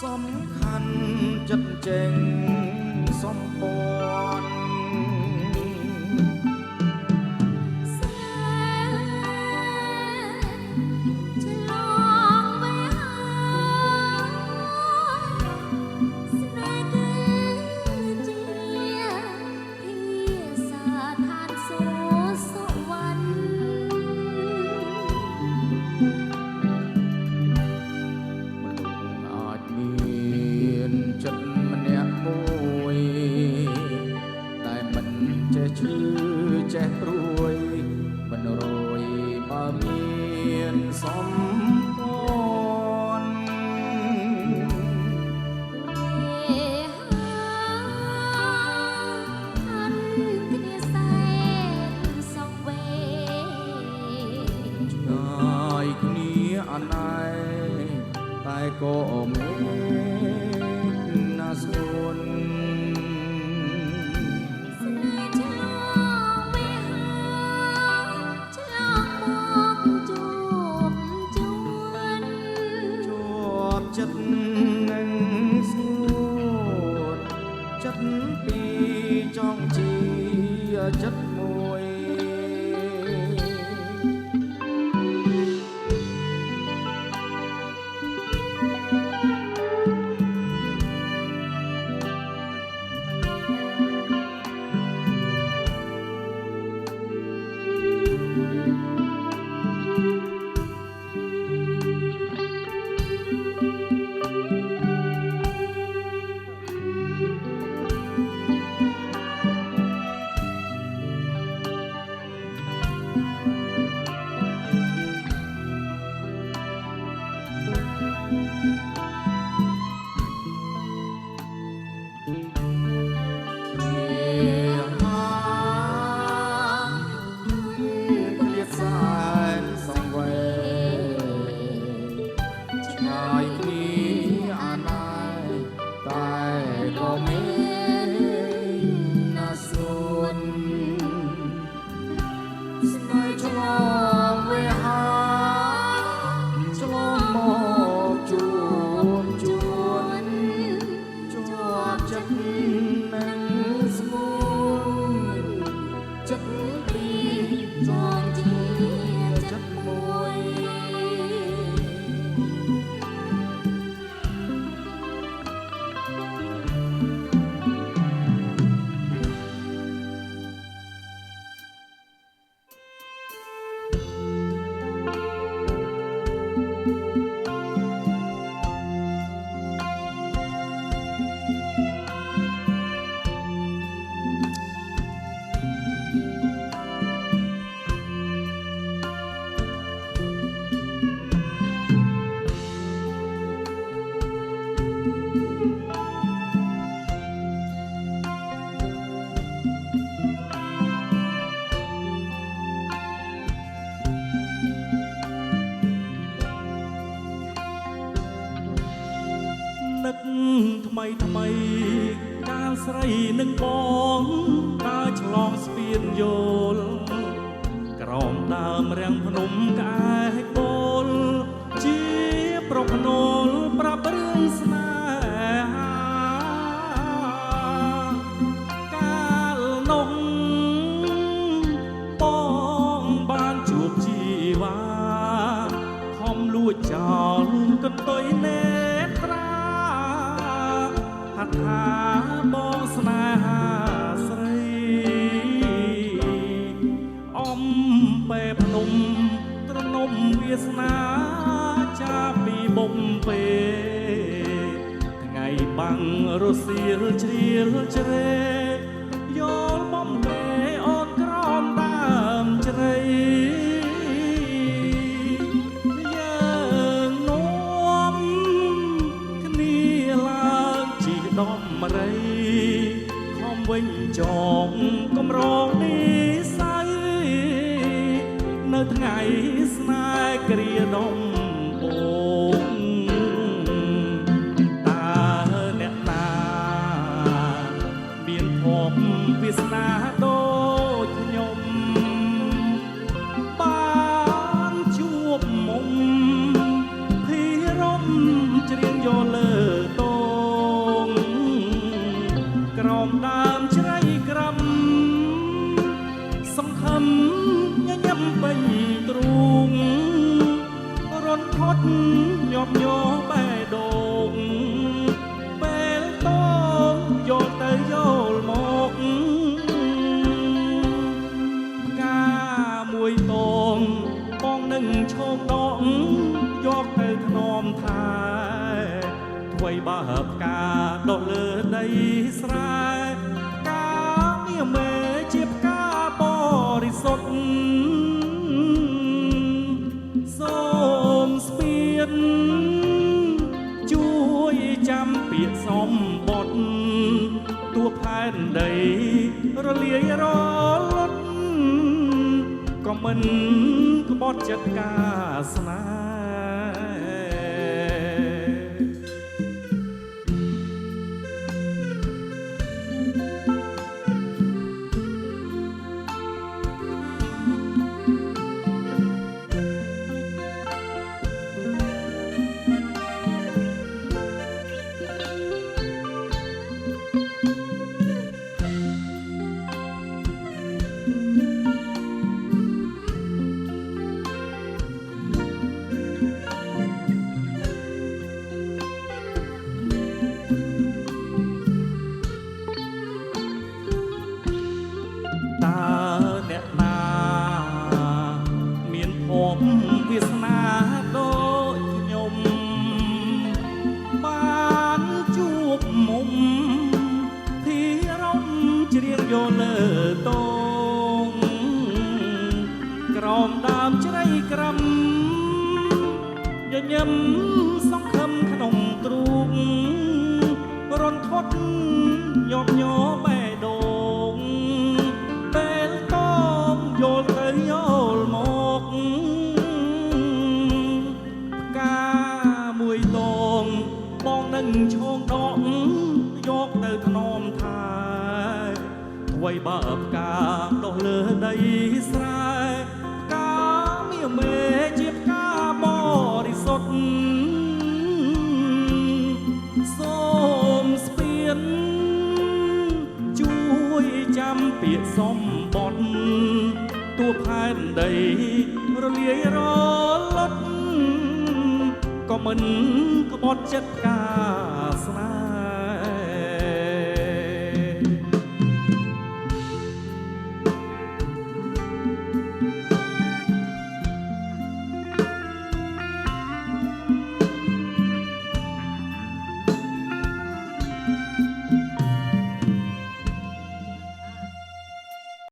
សំខាន់ចិត្តចេញសំពន់ចេះព្រួយមិនរយបើមានសំពន់គ្នាសែនសងវេឆ្ងាយគ្នាអណែតែក៏មានណាស្រួនចិត្តនឹងស្ងួតចិត្តពីចង់ជាចិត្តមួយថ្មីកាលស្រីនឹងបងដើរឆ្លងស្ពានយល់ក្រោមដើមរាំងភ្នំក្អែកបូលជាប្រភ្នូលប្រាប់រឿងស្នេហាកាលនោះបងបានជួបជីវ៉ាខំលួចចោលកន្ទុយនេត្រាថាបងស្នេហាស្រីអំបែភ្នំត្រនំវាសនាចាពីបំពេថ្ងៃបាំងរសៀលជ្រៀលជ្រែយល់បំពេអូនក្រោមដើមជ្រៃយើងនាំគ្នាឡើងជីកដំរៃខំវិញចងកំរងនេះស័យនៅថ្ងៃស្នេហ៍គ្រាដំបូងតើអ្នកណាមានភពវាសនាដូចខ្ញុំបានជួបមុំភីរំច្រៀងយកលើត អ្វីបើផ្កាដុះលើដីស្រែការងារមេជាផ្កាបរិសុទ្ធសូមស្ពានជួយចាំពាក្យសំបុត្រទួផែនដីរលាយរលត់ក៏មិនក្បត់ចិត្តការស្នេហ៍វាសនាដូចខ្ញុំបានជួបមុំទីរំជ្រៀងយកលើតងក្រោមដើមជ្រៃក្រំញញឹមសង្ឃឹមក្នុងទ្រូងរន្ធត់ញាប់ញ័របេះដូងពេលតងយល់ទៅយល់មកមួយតងបងនឹងឈងដកយកទៅថ្នមថាអ្វីបើផ្កាដុះលើដីស្រែផ្កាមាសមេជាផ្កាបរិសុទ្ធសូមស្ពានជួយចាំពាក្យសំបុត្រទួផែនដីរលាយរលត់ក៏មិនក្បត់ចិត្តការ